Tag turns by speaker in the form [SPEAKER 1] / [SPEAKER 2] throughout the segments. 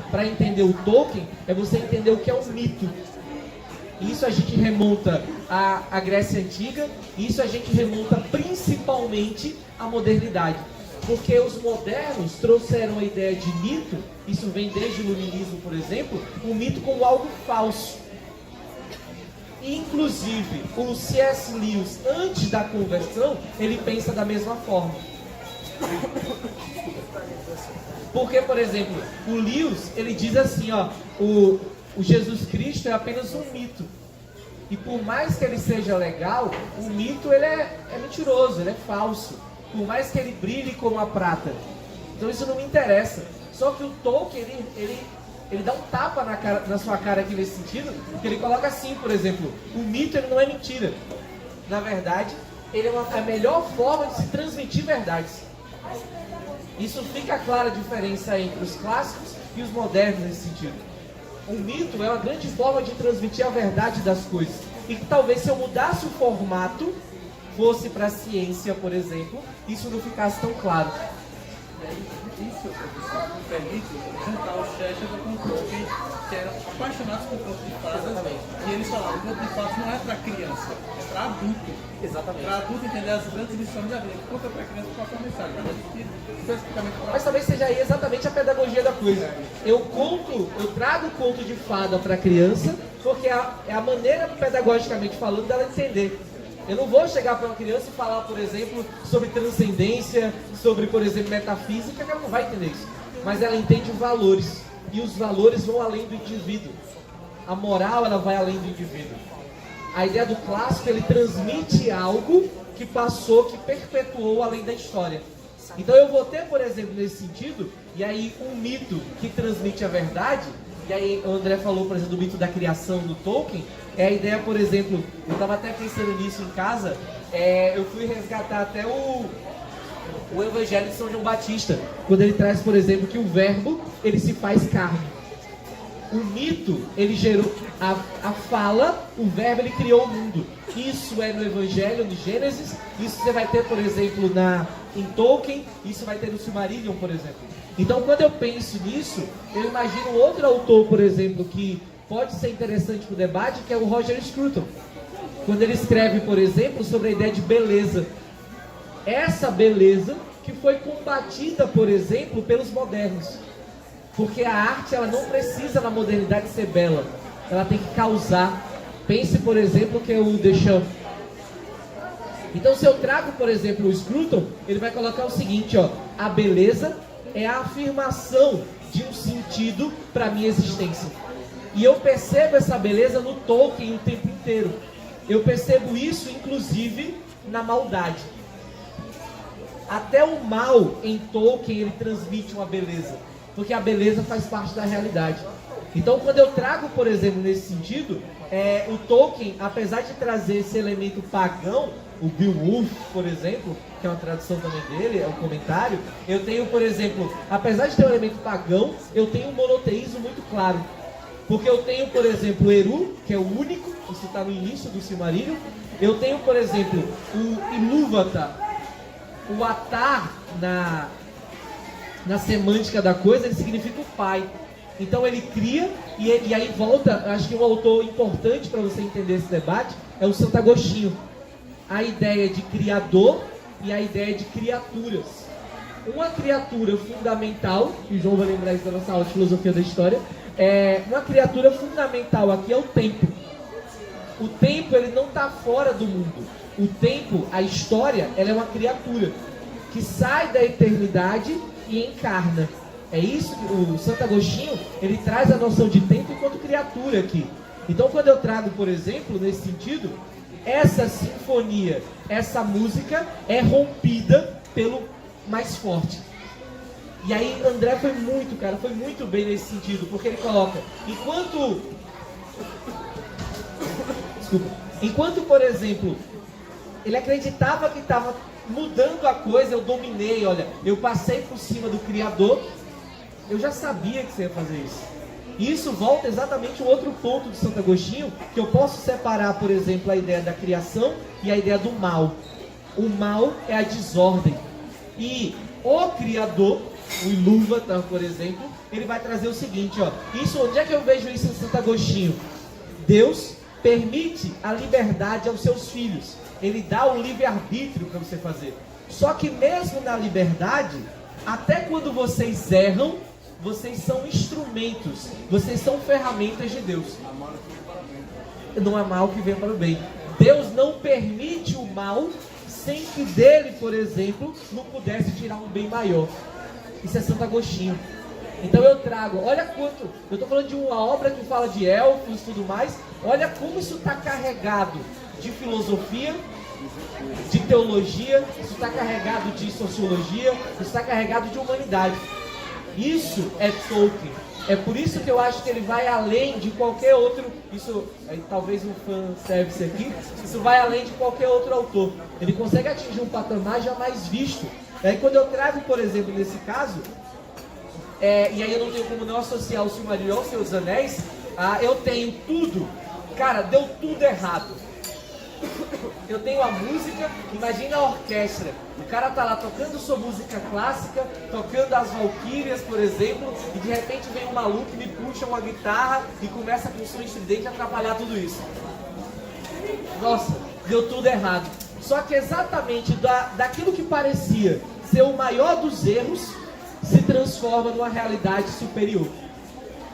[SPEAKER 1] para entender o Tolkien é você entender o que é um mito. Isso a gente remonta à Grécia Antiga, isso a gente remonta principalmente à modernidade. Porque os modernos trouxeram a ideia de mito, isso vem desde o iluminismo, por exemplo, o mito como algo falso. Inclusive, o C.S. Lewis, antes da conversão, ele pensa da mesma forma. Porque, por exemplo, o Lewis, ele diz assim, ó, o Jesus Cristo é apenas um mito. E por mais que ele seja legal, o mito ele é mentiroso, ele é falso. Por mais que ele brilhe como a prata. Então isso não me interessa. Só que o Tolkien, ele dá um tapa na sua cara aqui nesse sentido, que ele coloca assim, por exemplo, o mito ele não é mentira. Na verdade, ele é a melhor forma de se transmitir verdades. Isso fica clara a diferença entre os clássicos e os modernos nesse sentido. O mito é uma grande forma de transmitir a verdade das coisas. E que talvez se eu mudasse o formato, fosse para a ciência, por exemplo, isso não ficasse tão claro.
[SPEAKER 2] Isso, professor, permite juntar os Chester com o Tolkien, que eram apaixonados por conto de fadas.
[SPEAKER 1] Exatamente.
[SPEAKER 2] E eles falavam que o conto de fadas não é para criança, é para adulto.
[SPEAKER 1] Exatamente.
[SPEAKER 2] Para adulto entender as grandes lições da vida. Conta para criança qualquer mensagem, especificamente para...
[SPEAKER 1] Mas talvez seja aí exatamente a pedagogia da coisa. Eu trago o conto de fada para a criança, porque é a maneira, pedagogicamente falando, dela entender. Eu não vou chegar para uma criança e falar, por exemplo, sobre transcendência, sobre, por exemplo, metafísica, que ela não vai entender isso. Mas ela entende valores. E os valores vão além do indivíduo. A moral, ela vai além do indivíduo. A ideia do clássico, ele transmite algo que passou, que perpetuou além da história. Então eu vou ter, por exemplo, nesse sentido, e aí um mito que transmite a verdade, e aí o André falou, por exemplo, do mito da criação do Tolkien, é a ideia, por exemplo, eu estava até pensando nisso em casa, eu fui resgatar até o Evangelho de São João Batista, quando ele traz, por exemplo, que o verbo, ele se faz carne. O mito, ele gerou a fala, o verbo, ele criou o mundo. Isso é no Evangelho, no Gênesis, isso você vai ter, por exemplo, em Tolkien, isso vai ter no Silmarillion, por exemplo. Então, quando eu penso nisso, eu imagino outro autor, por exemplo, que pode ser interessante para o debate, que é o Roger Scruton. Quando ele escreve, por exemplo, sobre a ideia de beleza. Essa beleza que foi combatida, por exemplo, pelos modernos. Porque a arte, ela não precisa na modernidade ser bela. Ela tem que causar. Pense, por exemplo, que é o Deschamps. Então, se eu trago, por exemplo, o Scruton, ele vai colocar o seguinte, ó. A beleza é a afirmação de um sentido para a minha existência. E eu percebo essa beleza no Tolkien o tempo inteiro. Eu percebo isso, inclusive, na maldade. Até o mal em Tolkien, ele transmite uma beleza. Porque a beleza faz parte da realidade. Então, quando eu trago, por exemplo, nesse sentido, o Tolkien, apesar de trazer esse elemento pagão, o Beowulf, por exemplo, que é uma tradução também dele, é um comentário, eu tenho, por exemplo, apesar de ter um elemento pagão, eu tenho um monoteísmo muito claro. Porque eu tenho, por exemplo, o Eru, que é o único, isso está no início do Silmarillion. Eu tenho, por exemplo, o Ilúvatar, o Atar na semântica da coisa, ele significa o pai. Então ele cria, e aí volta, acho que um autor importante para você entender esse debate é o Santo Agostinho. A ideia de criador e a ideia de criaturas. Uma criatura fundamental, e o João vai lembrar isso da nossa aula de filosofia da história, uma criatura fundamental aqui é o tempo. O tempo, ele não está fora do mundo. O tempo, a história, ela é uma criatura que sai da eternidade e encarna. É isso que o Santo Agostinho, ele traz a noção de tempo enquanto criatura aqui. Então, quando eu trago, por exemplo, nesse sentido, essa sinfonia, essa música é rompida pelo mais forte. E aí André foi muito bem nesse sentido, porque ele coloca, enquanto, por exemplo, ele acreditava que estava mudando a coisa, eu dominei, olha, eu passei por cima do Criador, eu já sabia que você ia fazer isso. E isso volta exatamente ao outro ponto de Santo Agostinho, que eu posso separar, por exemplo, a ideia da criação e a ideia do mal. O mal é a desordem. E o Criador o Ilúvatar, por exemplo, ele vai trazer o seguinte, ó. Isso, onde é que eu vejo isso em Santo Agostinho? Deus permite a liberdade aos seus filhos. Ele dá o livre-arbítrio para você fazer. Só que mesmo na liberdade, até quando vocês erram, vocês são instrumentos, vocês são ferramentas de Deus. Não é mal que vem para o bem. Deus não permite o mal sem que dele, por exemplo, não pudesse tirar um bem maior. Isso é Santo Agostinho. Então eu trago, olha quanto, eu estou falando de uma obra que fala de elfos e tudo mais, olha como isso está carregado de filosofia, de teologia, isso está carregado de sociologia, isso está carregado de humanidade. Isso é Tolkien. É por isso que eu acho que ele vai além de qualquer outro, isso, talvez um fanservice aqui, isso vai além de qualquer outro autor. Ele consegue atingir um patamar jamais visto. Aí quando eu trago, por exemplo, nesse caso, e aí eu não tenho como não associar o Silmarillion ao Senhor dos Anéis, eu tenho tudo, cara, deu tudo errado. Eu tenho a música, imagina a orquestra, o cara tá lá tocando sua música clássica, tocando as Valquírias, por exemplo, e de repente vem um maluco e me puxa uma guitarra e começa com som estridente a atrapalhar tudo isso. Nossa, deu tudo errado. Só que exatamente daquilo que parecia ser o maior dos erros, se transforma numa realidade superior.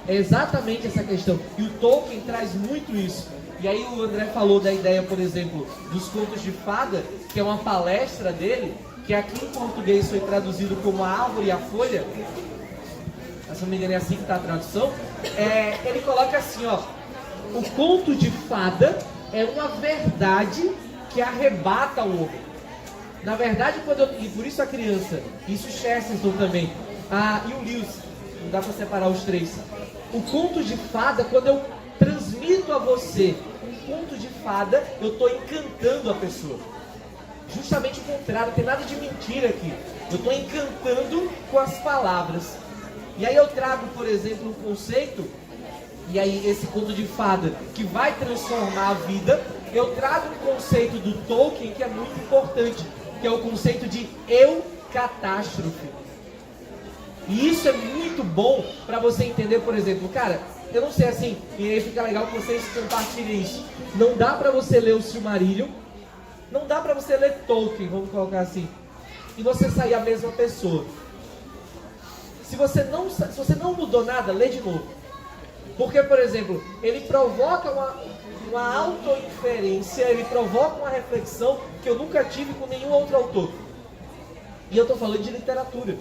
[SPEAKER 1] É exatamente essa questão. E o Tolkien traz muito isso. E aí o André falou da ideia, por exemplo, dos contos de fada, que é uma palestra dele, que aqui em português foi traduzido como A Árvore e a Folha. Se não me engano é assim que está a tradução. Ele coloca assim, ó: o conto de fada é uma verdade que arrebata o homem. Na verdade, e por isso a criança, isso Chesterton também, e o Lewis, não dá para separar os três. O conto de fada, quando eu transmito a você um conto de fada, eu estou encantando a pessoa. Justamente o contrário, não tem nada de mentira aqui. Eu estou encantando com as palavras. E aí eu trago, por exemplo, um conceito, e aí esse conto de fada que vai transformar a vida, eu trago um conceito do Tolkien que é muito importante, que é o conceito de eu-catástrofe. E isso é muito bom para você entender, por exemplo, cara, eu não sei assim, e aí fica legal que vocês compartilhem isso. Não dá para você ler o Silmarillion, não dá para você ler Tolkien, vamos colocar assim, e você sair a mesma pessoa. Se você não mudou nada, lê de novo. Porque, por exemplo, ele provoca uma autoinferência, ele provoca uma reflexão que eu nunca tive com nenhum outro autor. E eu estou falando de literatura.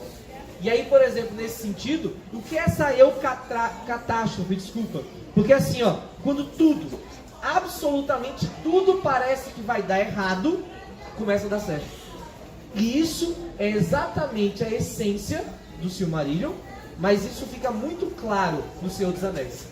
[SPEAKER 1] E aí, por exemplo, nesse sentido, o que é essa catástrofe? Desculpa. Porque assim, ó, quando tudo, absolutamente tudo parece que vai dar errado, começa a dar certo. E isso é exatamente a essência do Silmarillion, mas isso fica muito claro no Senhor dos Anéis.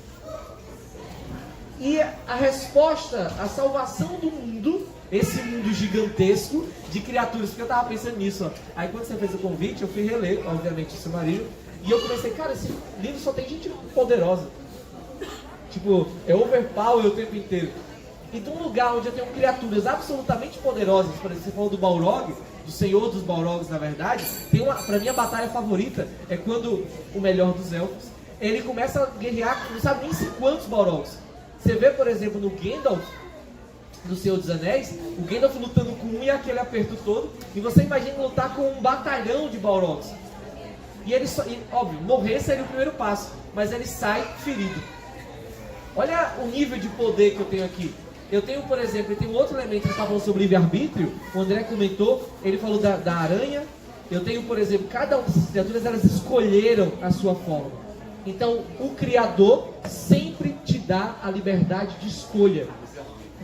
[SPEAKER 1] E a resposta, a salvação do mundo, esse mundo gigantesco de criaturas, porque eu tava pensando nisso, ó. Aí quando você fez o convite, eu fui reler, obviamente, o Silmarillion, e eu comecei, cara, esse livro só tem gente poderosa. Tipo, é overpower o tempo inteiro. Então um lugar onde eu tenho criaturas absolutamente poderosas, por exemplo, você falou do Balrog, do Senhor dos Balrogs, na verdade, pra mim a batalha favorita é quando o melhor dos elfos, ele começa a guerrear, não sabe nem quantos Balrogs. Você vê, por exemplo, no Gandalf, do Senhor dos Anéis, o Gandalf lutando com um e aquele aperto todo, e você imagina lutar com um batalhão de Balrogs. E ele, óbvio, morrer seria o primeiro passo, mas ele sai ferido. Olha o nível de poder que eu tenho aqui. Eu tenho, por exemplo, tem um outro elemento que está falando sobre livre-arbítrio, o André comentou, ele falou da aranha. Eu tenho, por exemplo, cada uma dessas criaturas, elas escolheram a sua forma. Então, o Criador sempre te dá a liberdade de escolha.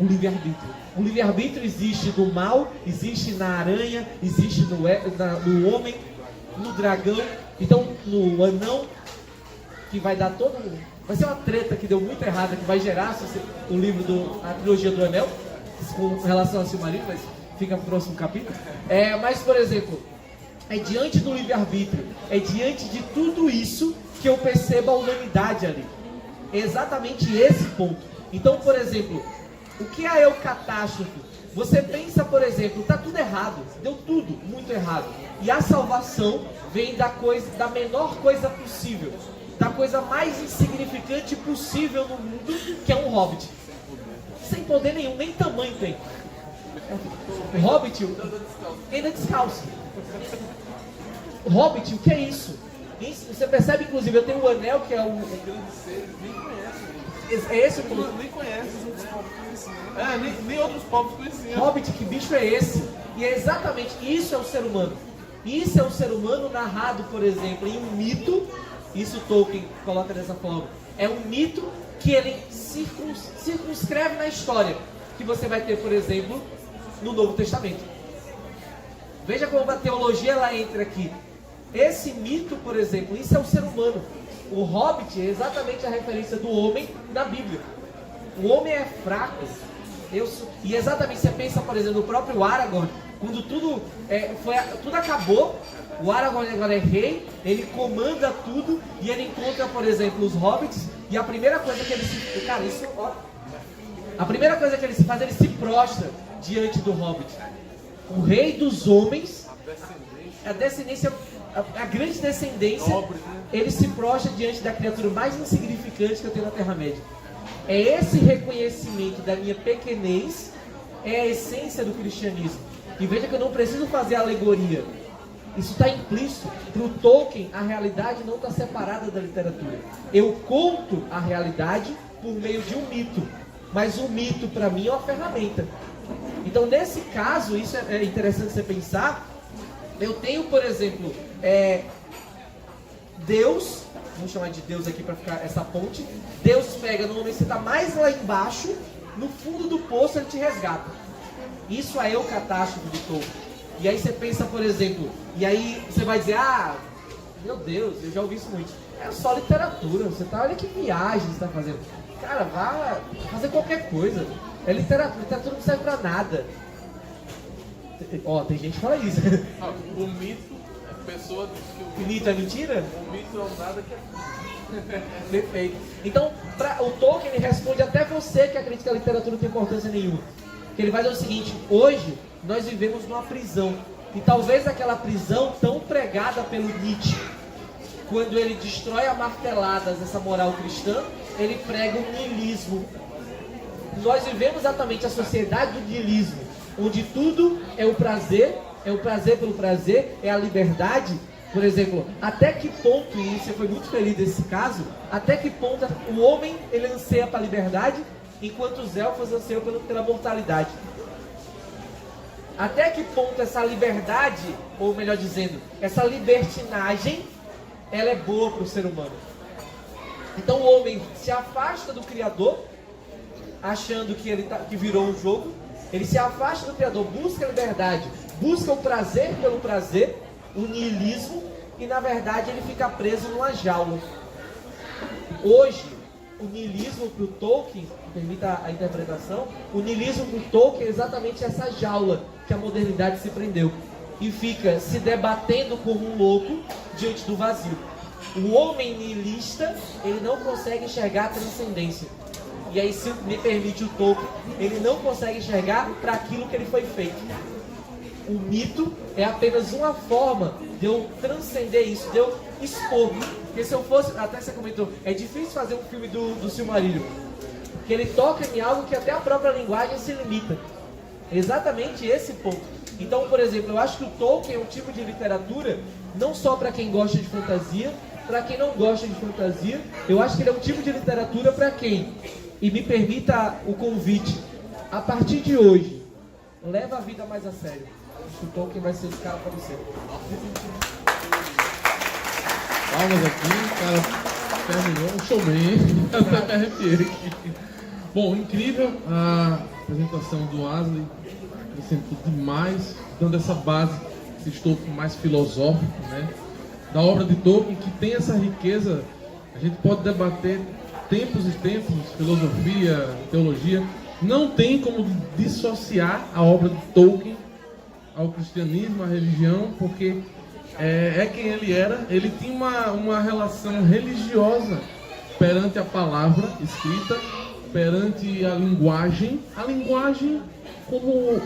[SPEAKER 1] O livre-arbítrio. O livre-arbítrio existe no mal, existe na aranha, existe no homem, no dragão, então no anão, que vai dar todo... Vai ser uma treta que deu muito errada, que vai gerar o livro a trilogia do Anel, com relação a Silmarillion, mas fica no próximo capítulo. Mas, por exemplo, é diante do livre-arbítrio, é diante de tudo isso que eu percebo a humanidade ali. É exatamente esse ponto. Então, por exemplo, o que é a eu-catástrofe? Você pensa, por exemplo, tá tudo errado, deu tudo muito errado. E a salvação vem da menor coisa possível, da coisa mais insignificante possível no mundo, que é um hobbit. Sem poder nenhum, nem tamanho tem. O hobbit ainda descalço. O hobbit, o que é isso? Você percebe, inclusive, eu tenho um anel que é o...
[SPEAKER 3] grande ser, nem conhece.
[SPEAKER 1] É esse o que...
[SPEAKER 3] Nem conhece os outros povos conheciam. Nem outros povos conheciam.
[SPEAKER 1] Hobbit, que bicho é esse? E é exatamente isso é o ser humano. Isso é o ser humano narrado, por exemplo, em um mito. Isso Tolkien coloca dessa forma. É um mito que ele circunscreve na história. Que você vai ter, por exemplo, no Novo Testamento. Veja como a teologia ela entra aqui. Esse mito, por exemplo, isso é o ser humano. O Hobbit é exatamente a referência do homem na Bíblia. O homem é fraco. E exatamente, você pensa, por exemplo, no próprio Aragorn, quando tudo acabou, o Aragorn agora é rei, ele comanda tudo, e ele encontra, por exemplo, os Hobbits, e a primeira coisa que ele se... Cara, isso... Ó, a primeira coisa que ele se faz, ele se prostra diante do Hobbit. O rei dos homens, a descendência... A grande descendência, ele se prostra diante da criatura mais insignificante que eu tenho na Terra-média. É esse reconhecimento da minha pequenez, é a essência do cristianismo. E veja que eu não preciso fazer alegoria. Isso está implícito. Para o Tolkien, a realidade não está separada da literatura. Eu conto a realidade por meio de um mito. Mas o mito, para mim, é uma ferramenta. Então, nesse caso, isso é interessante você pensar. Eu tenho, por exemplo, Deus, vamos chamar de Deus aqui para ficar essa ponte. Deus pega no momento que você está mais lá embaixo, no fundo do poço ele te resgata. Isso é o catástrofe de Tolkien. E aí você pensa, por exemplo, e aí você vai dizer, meu Deus, eu já ouvi isso muito. É só literatura, olha que viagem você está fazendo. Cara, vá fazer qualquer coisa. É literatura não serve para nada. Ó, tem gente que fala isso.
[SPEAKER 3] O mito, a pessoa diz que
[SPEAKER 1] o mito é mentira?
[SPEAKER 3] O mito é um nada que é...
[SPEAKER 1] Perfeito. Então, o Tolkien ele responde até você que acredita que a literatura não tem importância nenhuma. Que ele vai dizer o seguinte: hoje nós vivemos numa prisão. E talvez aquela prisão tão pregada pelo Nietzsche, quando ele destrói a marteladas essa moral cristã, ele prega o niilismo. Nós vivemos exatamente a sociedade do niilismo, onde tudo é o prazer pelo prazer, é a liberdade. Por exemplo, até que ponto, e você foi muito feliz nesse caso, até que ponto o homem ele anseia para a liberdade, enquanto os elfos anseiam pela mortalidade. Até que ponto essa liberdade, ou melhor dizendo, essa libertinagem, ela é boa para o ser humano. Então o homem se afasta do Criador, achando que virou um jogo. Ele se afasta do Criador, busca a liberdade, busca o prazer pelo prazer, o niilismo, e na verdade ele fica preso numa jaula. Hoje, o niilismo para o Tolkien, permita a interpretação, o niilismo para o Tolkien é exatamente essa jaula que a modernidade se prendeu. E fica se debatendo como um louco diante do vazio. O homem niilista, ele não consegue enxergar a transcendência. E aí, se me permite o Tolkien, ele não consegue enxergar para aquilo que ele foi feito. O mito é apenas uma forma de eu transcender isso, de eu expor. Porque se eu fosse, até você comentou, é difícil fazer um filme do Silmarillion, porque ele toca em algo que até a própria linguagem se limita. Exatamente esse ponto. Então, por exemplo, eu acho que o Tolkien é um tipo de literatura, não só para quem gosta de fantasia, para quem não gosta de fantasia, eu acho que ele é um tipo de literatura para quem, e me permita o convite, a partir de hoje, leva a vida mais a sério. O Tolkien vai ser esse cara para você.
[SPEAKER 4] Palmas aqui, o cara terminou um showman, até me arrepiei aqui. Bom, incrível a apresentação do Asley, acrescentou demais, dando essa base, esse estofo mais filosófico, né, da obra de Tolkien, que tem essa riqueza. A gente pode debater tempos e tempos, filosofia, teologia, não tem como dissociar a obra de Tolkien ao cristianismo, à religião, porque é quem ele era. Ele tinha uma relação religiosa perante a palavra escrita, perante a linguagem como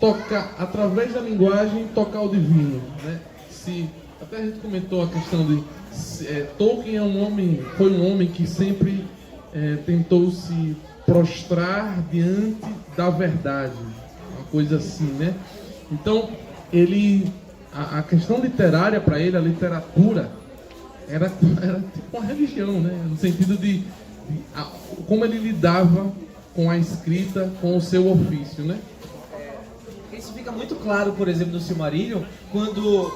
[SPEAKER 4] tocar, através da linguagem, tocar o divino, né? Até a gente comentou a questão de Tolkien foi um homem que sempre tentou se prostrar diante da verdade, uma coisa assim, né? Então, a questão literária para ele, a literatura, era tipo uma religião, né? No sentido de como ele lidava com a escrita, com o seu ofício, né?
[SPEAKER 1] Isso fica muito claro, por exemplo, no Silmarillion, quando...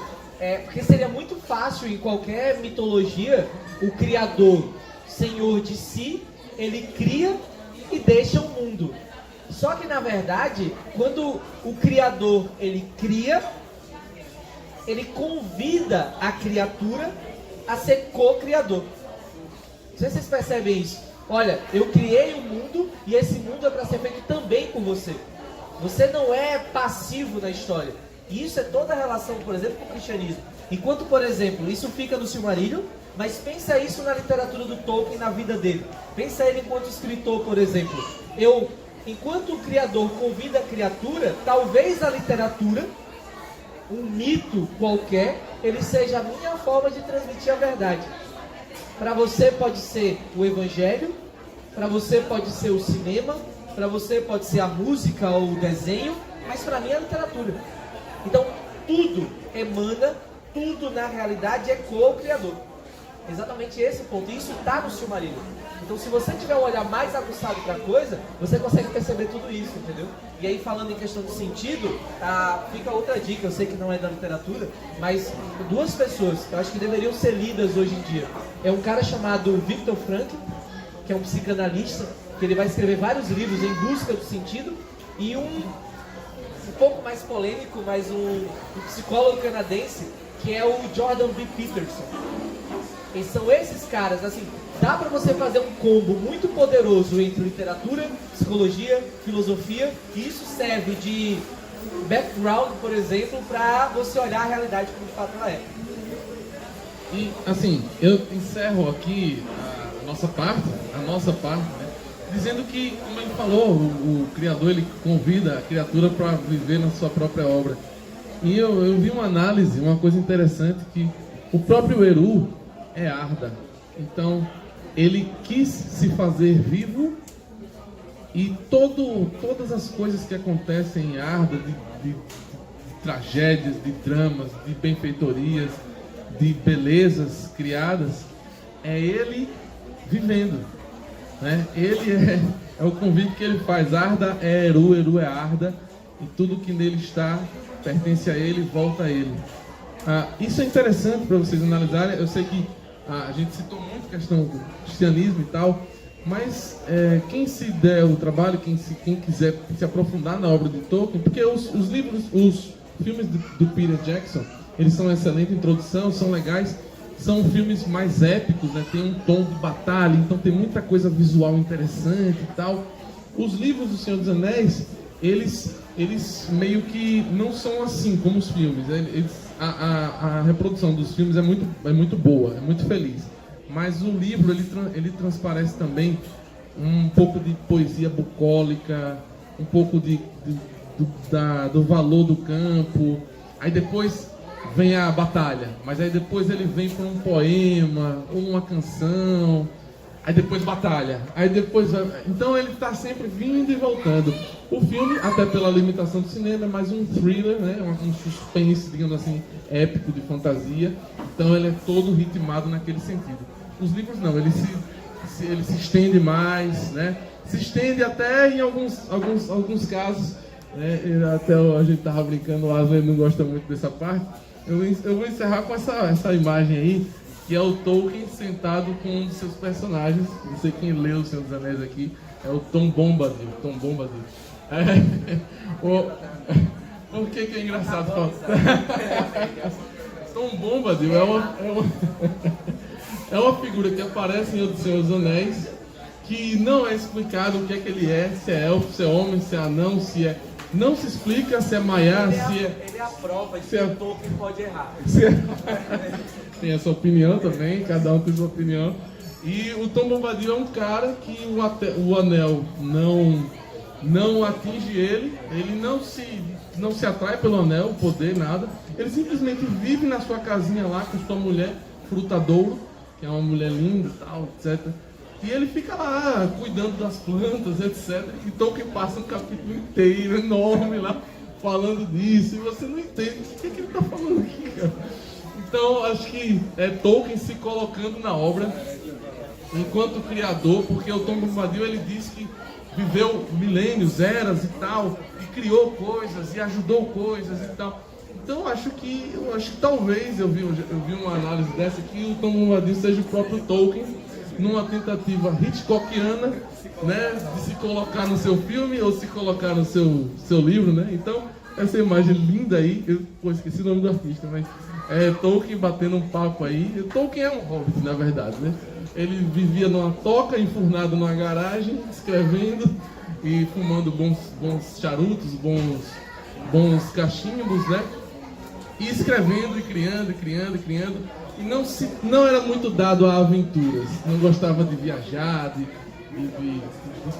[SPEAKER 1] porque seria muito fácil em qualquer mitologia, o criador, senhor de si, ele cria e deixa o mundo. Só que, na verdade, quando o criador, ele cria, ele convida a criatura a ser co-criador. Não sei se vocês percebem isso. Olha, eu criei o mundo e esse mundo é para ser feito também por você. Você não é passivo na história. E isso é toda a relação, por exemplo, com o cristianismo. Enquanto, por exemplo, isso fica no Silmarillion, mas pensa isso na literatura do Tolkien, na vida dele. Pensa ele enquanto escritor, por exemplo. Enquanto o criador convida a criatura, talvez a literatura, um mito qualquer, ele seja a minha forma de transmitir a verdade. Para você pode ser o evangelho, para você pode ser o cinema, para você pode ser a música ou o desenho, mas para mim é a literatura. Então, tudo emana, tudo na realidade é co-criador. Exatamente esse ponto. E isso está no Silmarillion. Então, se você tiver um olhar mais aguçado para a coisa, você consegue perceber tudo isso, entendeu? E aí, falando em questão de sentido, fica outra dica. Eu sei que não é da literatura, mas duas pessoas que eu acho que deveriam ser lidas hoje em dia. É um cara chamado Viktor Frankl, que é um psicanalista, que ele vai escrever vários livros em busca do sentido, e um pouco mais polêmico, mas um psicólogo canadense, que é o Jordan B. Peterson. E são esses caras, assim, dá pra você fazer um combo muito poderoso entre literatura, psicologia, filosofia, e isso serve de background, por exemplo, pra você olhar a realidade como de fato ela é.
[SPEAKER 4] E, assim, eu encerro aqui a nossa parte, né, dizendo que, como ele falou, o criador, ele convida a criatura para viver na sua própria obra. E eu vi uma análise, uma coisa interessante, que o próprio Eru é Arda. Então, ele quis se fazer vivo e todas as coisas que acontecem em Arda, de tragédias, de dramas, de benfeitorias, de belezas criadas, é ele vivendo, né? Ele é o convite que ele faz. Arda é Eru, Eru é Arda, e tudo que nele está pertence a ele, volta a ele. Isso é interessante para vocês analisarem. Eu sei que a gente citou muito a questão do cristianismo e tal, mas quem se der o trabalho, quem quiser se aprofundar na obra de Tolkien, porque os filmes do Peter Jackson, eles são uma excelente introdução, são legais, são filmes mais épicos, né? Tem um tom de batalha, então tem muita coisa visual interessante e tal. Os livros do Senhor dos Anéis, eles meio que não são assim como os filmes. A reprodução dos filmes é muito boa, é muito feliz. Mas o livro, ele transparece também um pouco de poesia bucólica, um pouco do valor do campo. Aí depois vem a batalha, mas aí depois ele vem para um poema ou uma canção. Aí depois batalha, aí depois... Então ele está sempre vindo e voltando. O filme, até pela limitação do cinema, é mais um thriller, né? Um suspense, digamos assim, épico de fantasia. Então ele é todo ritmado naquele sentido. Os livros não, ele se estende mais, né? Se estende até em alguns casos, né? Até a gente estava brincando, o Aslan não gosta muito dessa parte. Eu vou encerrar com essa imagem aí, que é o Tolkien sentado com um dos seus personagens. Não sei quem leu O Senhor dos Anéis aqui, é o Tom Bombadil. Por que é engraçado falar? Tom Bombadil é uma figura que aparece em O Senhor dos Anéis, que não é explicado o que é que ele é, se é elfo, se é homem, se é anão, se é... Não se explica se é Maiar,
[SPEAKER 1] Ele é a prova de que o Tolkien pode errar.
[SPEAKER 4] Tem essa opinião também, cada um tem sua opinião. E o Tom Bombadil é um cara que o anel não atinge ele não se atrai pelo anel, poder, nada. Ele simplesmente vive na sua casinha lá com sua mulher, Frutadouro, que é uma mulher linda e tal, etc. E ele fica lá cuidando das plantas, etc. E Tolkien passa um capítulo inteiro, enorme lá, falando disso, e você não entende o que ele está falando aqui, cara. Então, acho que é Tolkien se colocando na obra enquanto criador, porque o Tom Bombadil, ele disse que viveu milênios, eras e tal, e criou coisas, e ajudou coisas e tal. Então, acho que talvez, eu vi uma análise dessa, que o Tom Bombadil seja o próprio Tolkien, numa tentativa Hitchcockiana, né, de se colocar no seu filme ou se colocar no seu livro, né? Então, essa imagem linda aí, eu esqueci o nome do artista, mas é Tolkien batendo um papo aí. Tolkien é um hobbit, na verdade, né? Ele vivia numa toca, enfurnado numa garagem, escrevendo e fumando bons charutos, bons cachimbos, né? E escrevendo, e criando. E não era muito dado a aventuras, não gostava de viajar,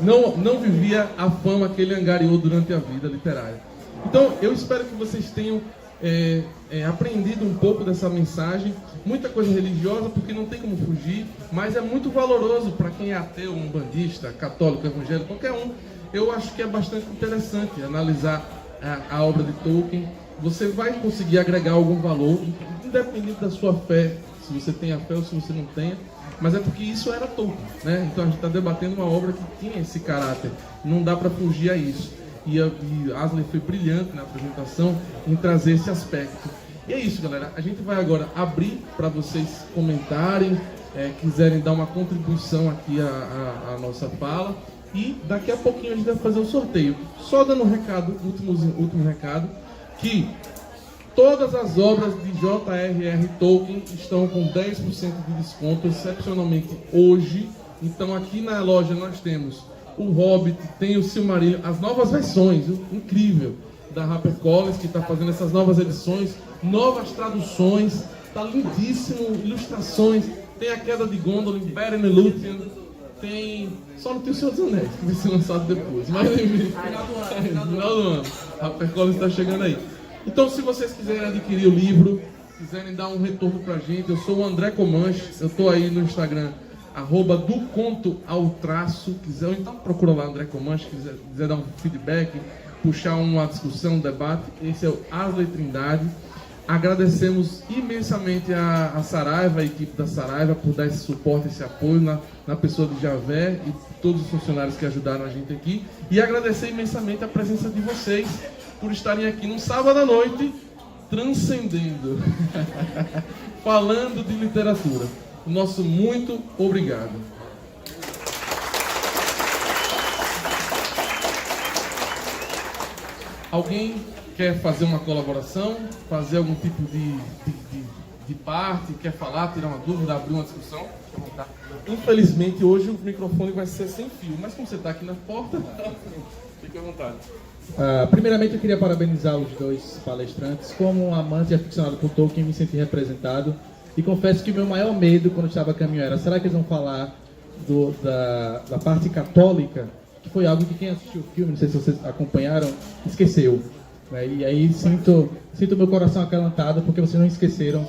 [SPEAKER 4] não vivia a fama que ele angariou durante a vida literária. Então, eu espero que vocês tenham aprendido um pouco dessa mensagem, muita coisa religiosa, porque não tem como fugir, mas é muito valoroso para quem é ateu, umbandista, católico, evangélico, qualquer um. Eu acho que é bastante interessante analisar a obra de Tolkien. Você vai conseguir agregar algum valor, independente da sua fé, se você tem a fé ou se você não tem, mas é porque isso era Tolkien, né? Então a gente está debatendo uma obra que tinha esse caráter, não dá para fugir a isso. E Asley foi brilhante na apresentação em trazer esse aspecto. E é isso, galera. A gente vai agora abrir para vocês comentarem, quiserem dar uma contribuição aqui à nossa fala. E daqui a pouquinho a gente vai fazer o sorteio. Só dando um recado, último recado, que todas as obras de J.R.R. Tolkien estão com 10% de desconto, excepcionalmente hoje. Então aqui na loja nós temos o Hobbit, tem o Silmarillion, as novas versões, incrível, da HarperCollins, que está fazendo essas novas edições, novas traduções, está lindíssimo, ilustrações, tem a Queda de Gondolin, Beren e Lúthien, só não tem o Senhor dos Anéis, que vai ser lançado depois, mas enfim, final do ano, a HarperCollins está chegando aí. Então, se vocês quiserem adquirir o livro, quiserem dar um retorno pra gente, eu sou o André Comanche, eu estou aí no Instagram, @do conto ao traço, ou então procura lá André Comanche, quiser dar um feedback, puxar uma discussão, um debate. Esse é o Asley Trindade. Agradecemos imensamente a Saraiva, a equipe da Saraiva, por dar esse suporte, esse apoio na pessoa de Javé e todos os funcionários que ajudaram a gente aqui. E agradecer imensamente a presença de vocês por estarem aqui num sábado à noite, transcendendo, falando de literatura. Nosso muito obrigado. Alguém quer fazer uma colaboração, fazer algum tipo de parte, quer falar, tirar uma dúvida, abrir uma discussão? Infelizmente hoje o microfone vai ser sem fio, mas como você está aqui na porta, fique à vontade.
[SPEAKER 5] Primeiramente eu queria parabenizar os dois palestrantes. Como um amante e aficionado por Tolkien, me senti representado. E confesso que o meu maior medo quando estava a caminho era: será que eles vão falar da parte católica? Que foi algo que quem assistiu o filme, não sei se vocês acompanharam, esqueceu. E aí sinto meu coração acalantado porque vocês não esqueceram